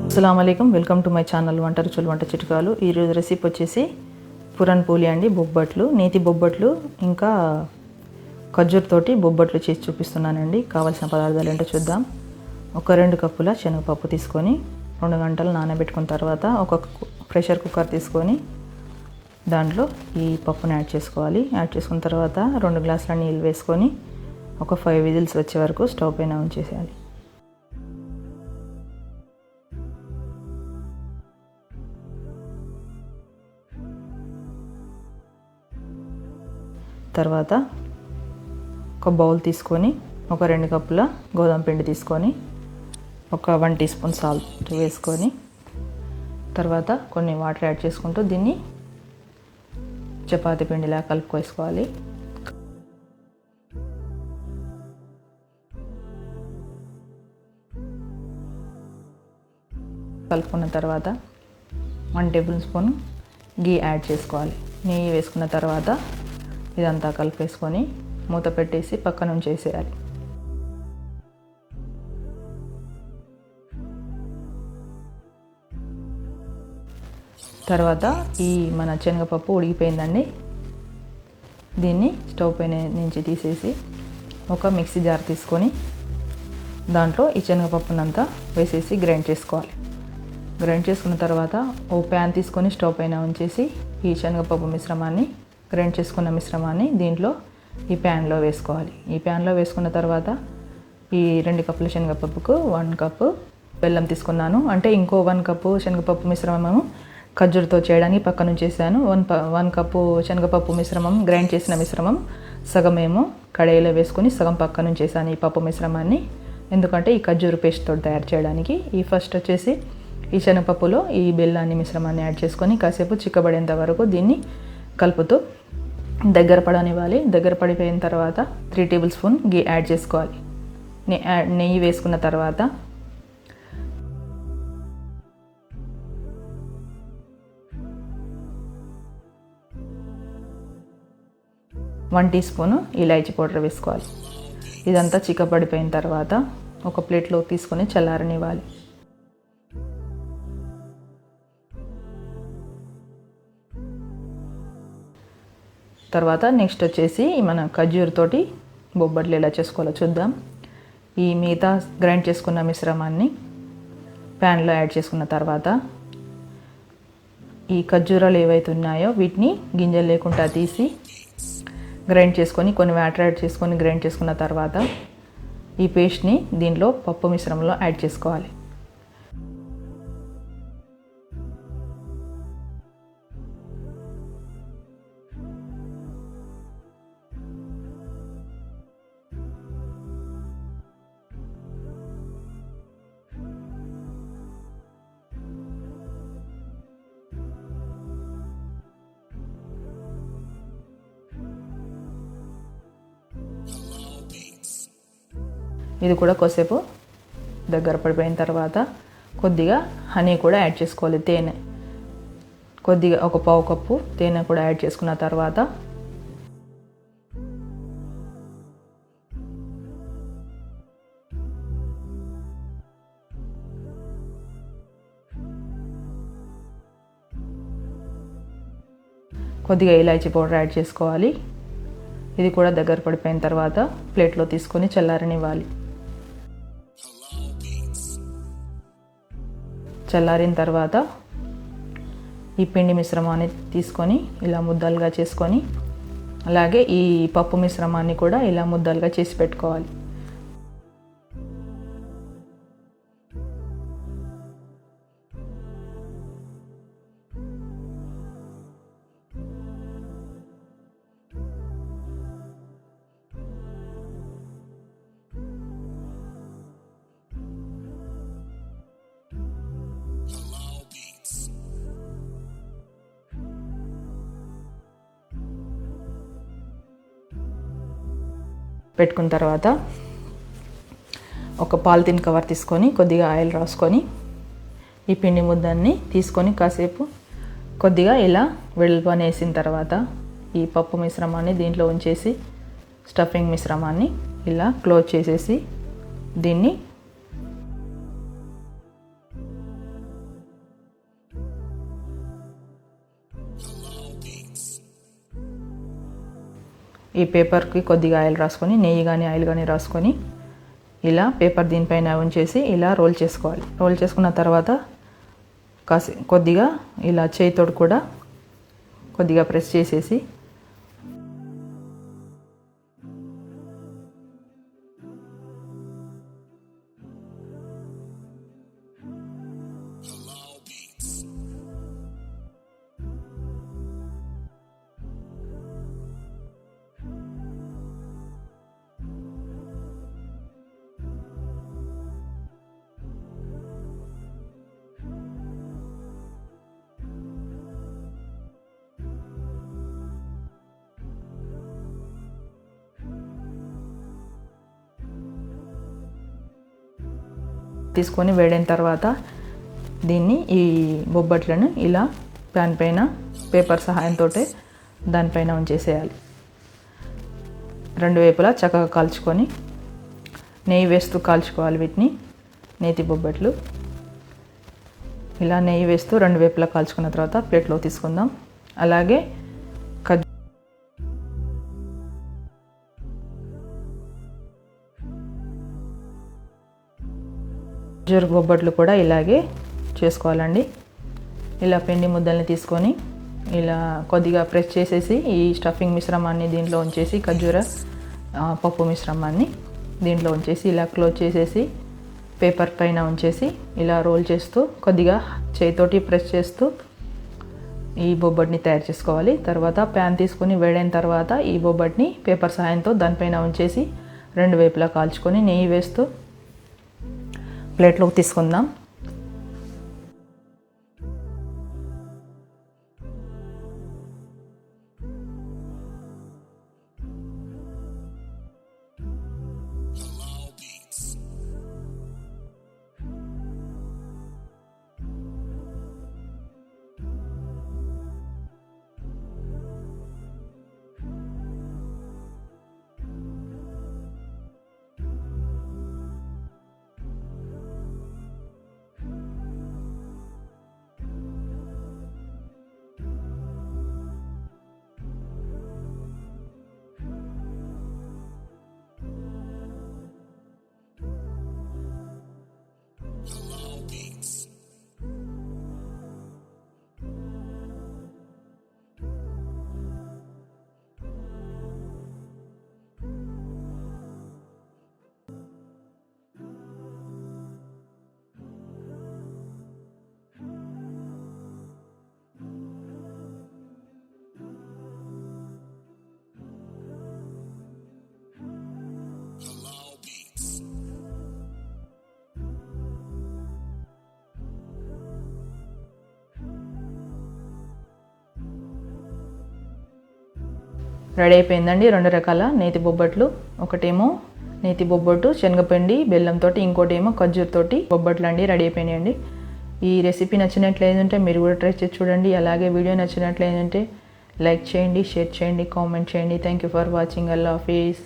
అస్సలాముఅలైకుం, welcome to my channel వంట రుచులు వంట చిట్కాలు. ఈరోజు రెసిపీ వచ్చేసి పురాన్ పోలి అండి, బొబ్బట్లు, నేతి బొబ్బట్లు, ఇంకా ఖర్జూర్ తోటి బొబ్బట్లు చేసి చూపిస్తున్నానండి. కావాల్సిన పదార్థాలు ఏంటో చూద్దాం. ఒక 2 కప్పుల శనగపప్పు తీసుకొని 2 గంటలు నానబెట్టుకున్న తర్వాత ఒక ప్రెషర్ కుక్కర్ తీసుకొని దాంట్లో ఈ పప్పుని యాడ్ చేసుకోవాలి. యాడ్ చేసుకున్న తర్వాత 2 గ్లాసుల నీళ్ళు వేసుకొని ఒక 5 విజిల్స్ వచ్చే వరకు స్టవ్ పైన ఉంచేసేయాలి. తర్వాత ఒక బౌల్ తీసుకొని ఒక 2 కప్పుల గోధుమ పిండి తీసుకొని ఒక 1 టీ స్పూన్ సాల్ట్ వేసుకొని తర్వాత కొన్ని వాటర్ యాడ్ చేసుకుంటూ దీన్ని చపాతీ పిండిలా కలుపుకోవాలి. కలుపుకున్న తర్వాత 1 టేబుల్ స్పూన్ గీ యాడ్ చేసుకోవాలి. నెయ్యి వేసుకున్న తర్వాత ఇదంతా కలిపేసుకొని మూత పెట్టేసి పక్కన ఉంచేసేయాలి. తర్వాత ఈ మన శనగపప్పు ఉడికిపోయిందండి. దీన్ని స్టవ్ పైన నుంచి తీసేసి ఒక మిక్సీ జార్ తీసుకొని దాంట్లో ఈ శనగపప్పునంతా వేసేసి గ్రైండ్ చేసుకోవాలి. గ్రైండ్ చేసుకున్న తర్వాత ఓ ప్యాన్ తీసుకొని స్టవ్ పైన ఉంచేసి ఈ శనగపప్పు మిశ్రమాన్ని, గ్రైండ్ చేసుకున్న మిశ్రమాన్ని దీంట్లో ఈ ప్యాన్లో వేసుకోవాలి. ఈ ప్యాన్లో వేసుకున్న తర్వాత ఈ 2 కప్పుల శనగపప్పుకు 1 కప్పు బెల్లం తీసుకున్నాను. అంటే ఇంకో 1 కప్పు శనగపప్పు మిశ్రమము ఖర్జూర్తో చేయడానికి పక్కన ఉంచేసాను. 1 కప్పు శనగపప్పు మిశ్రమం, గ్రైండ్ చేసిన మిశ్రమం సగమేమో కడాయిలో వేసుకొని సగం పక్కన ఉంచేసాను ఈ పప్పు మిశ్రమాన్ని. ఎందుకంటే ఈ ఖర్జూరు పేస్ట్తో తయారు చేయడానికి. ఈ ఫస్ట్ వచ్చేసి ఈ శనగపప్పులో ఈ బెల్లాన్ని మిశ్రమాన్ని యాడ్ చేసుకొని కాసేపు చిక్కబడేంత వరకు దీన్ని కలుపుతూ దగ్గర పడనివ్వాలి. దగ్గర పడిపోయిన తర్వాత 3 టేబుల్ స్పూన్ గీ యాడ్ చేసుకోవాలి. నెయ్యి వేసుకున్న తర్వాత వన్ టీ స్పూన్ ఇలాచీ పౌడర్ వేసుకోవాలి. ఇదంతా చిక్కబడిపోయిన తర్వాత ఒక ప్లేట్లో తీసుకొని చల్లారనివ్వాలి. తర్వాత నెక్స్ట్ వచ్చేసి మన ఖర్జూర్ తోటి బొబ్బట్లు ఎలా చేసుకోవాలో చూద్దాం. ఈ మిగతా గ్రైండ్ చేసుకున్న మిశ్రమాన్ని ప్యాన్లో యాడ్ చేసుకున్న తర్వాత ఈ ఖర్జూరాలు ఏవైతే ఉన్నాయో వీటిని గింజలు లేకుండా తీసి గ్రైండ్ చేసుకొని కొన్ని వాటర్ యాడ్ చేసుకొని గ్రైండ్ చేసుకున్న తర్వాత ఈ పేస్ట్ని దీంట్లో పప్పు మిశ్రమంలో యాడ్ చేసుకోవాలి. ఇది కూడా కొద్దిసేపు దగ్గర పడిపోయిన తర్వాత కొద్దిగా హనీ కూడా యాడ్ చేసుకోవాలి. తేనె కొద్దిగా ఒక 1/2 కప్పు తేనె కూడా యాడ్ చేసుకున్న తర్వాత కొద్దిగా ఇలాచీ పౌడర్ యాడ్ చేసుకోవాలి. ఇది కూడా దగ్గర పడిపోయిన తర్వాత ప్లేట్లో తీసుకొని చల్లారనివ్వాలి. చల్లారిన తర్వాత ఈ పిండి మిశ్రమాన్ని తీసుకొని ఇలా ముద్దలుగా చేసుకొని అలాగే ఈ పప్పు మిశ్రమాన్ని కూడా ఇలా ముద్దలుగా చేసి పెట్టుకోవాలి. పెట్టుకున్న తర్వాత ఒక పాలిథిన్ కవర్ తీసుకొని కొద్దిగా ఆయిల్ రాసుకొని ఈ పిండి ముద్దన్ని తీసుకొని కాసేపు కొద్దిగా ఇలా వెడల్పున వేసిన తర్వాత ఈ పప్పు మిశ్రమాన్ని దీంట్లో ఉంచేసి స్టఫింగ్ మిశ్రమాన్ని ఇలా క్లోజ్ చేసేసి దీన్ని ఈ పేపర్కి కొద్దిగా ఆయిల్ రాసుకొని, నెయ్యి కానీ ఆయిల్ కానీ రాసుకొని ఇలా పేపర్ దీనిపైన ఉంచేసి ఇలా రోల్ చేసుకోవాలి. రోల్ చేసుకున్న తర్వాత కొద్దిగా ఇలా చేయితోడు కూడా కొద్దిగా ప్రెస్ చేసేసి తీసుకొని వేడైన తర్వాత దీన్ని ఈ బొబ్బట్లను ఇలా ప్యాన్ పైన పేపర్ సహాయంతో దానిపైన ఉంచేసేయాలి. రెండు వైపులా చక్కగా కాల్చుకొని నెయ్యి వేస్తూ కాల్చుకోవాలి. వీటిని నేతి బొబ్బట్లు ఇలా నెయ్యి వేస్తూ రెండు వైపులా కాల్చుకున్న తర్వాత ప్లేట్లో తీసుకుందాం. అలాగే ఖర్జూర బొబ్బట్లు కూడా ఇలాగే చేసుకోవాలండి. ఇలా పిండి ముద్దల్ని తీసుకొని ఇలా కొద్దిగా ప్రెస్ చేసేసి ఈ స్టఫింగ్ మిశ్రమాన్ని దీంట్లో ఉంచేసి ఖర్జూర పప్పు మిశ్రమాన్ని దీంట్లో ఉంచేసి ఇలా క్లోజ్ చేసేసి పేపర్ పైన ఉంచేసి ఇలా రోల్ చేస్తూ కొద్దిగా చేతితోటి ప్రెస్ చేస్తూ ఈ బొబ్బట్ని తయారు చేసుకోవాలి. తర్వాత ప్యాన్ తీసుకొని వేడైన తర్వాత ఈ బొబ్బట్ని పేపర్ సహాయంతో దానిపైన ఉంచేసి రెండు వైపులా కాల్చుకొని నెయ్యి వేస్తూ ప్లేట్లోకి తీసుకుందాం. రెడీ అయిపోయిందండి రెండు రకాల నేతి బొబ్బట్లు. ఒకటేమో నేతి బొబ్బట్టు శనగపిండి బెల్లంతో, ఇంకోటేమో ఖర్జూరతోటి బొబ్బట్లు అండి. రెడీ అయిపోయినాయండి. ఈ రెసిపీ నచ్చినట్లయితే మీరు కూడా ట్రై చేసి చూడండి. అలాగే వీడియో నచ్చినట్లయితే లైక్ చేయండి, షేర్ చేయండి, కామెంట్ చేయండి. Thank you for watching. Allah Hafeez.